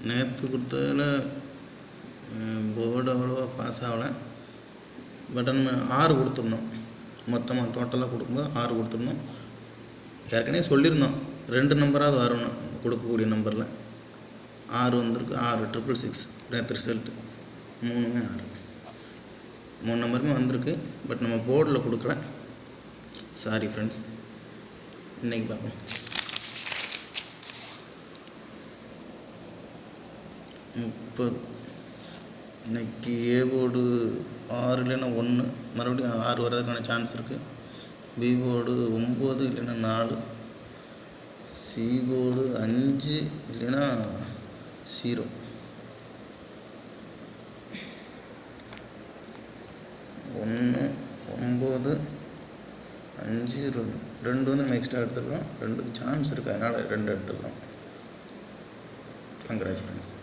நேற்று கொடுத்ததில் போர்டு அவ்வளோவா பாஸ் ஆகலை. பட் நம்ம 6 கொடுத்துருந்தோம். மொத்தமாக டோட்டலாக கொடுக்கும்போது 6 கொடுத்துருந்தோம். ஏற்கனவே சொல்லியிருந்தோம் 2 நம்பராவது வரணும் கொடுக்கக்கூடிய நம்பரில். 6 வந்திருக்கு. 6 666 நேற்று ரிசல்ட்டு 3மே 6. 3 நம்பருமே வந்திருக்கு. பட் நம்ம போர்டில் கொடுக்கல. Sorry friends. இன்றைக்கி பார்ப்போம். 30 இன்றைக்கி ஏ போர்டு 6 இல்லைன்னா 1, மறுபடியும் 6 வர்றதுக்கான சான்ஸ் இருக்குது. பி போர்டு 9 இல்லைன்னா 4, சி போர்டு 5 இல்லைன்னா 0. 1, 9, 5, 2 வந்து நம்ம எக்ஸ்ட்ரா எடுத்துருக்கோம். 2க்கு சான்ஸ் இருக்குது, அதனால் 2 எடுத்துருக்கோம். Congrats friends.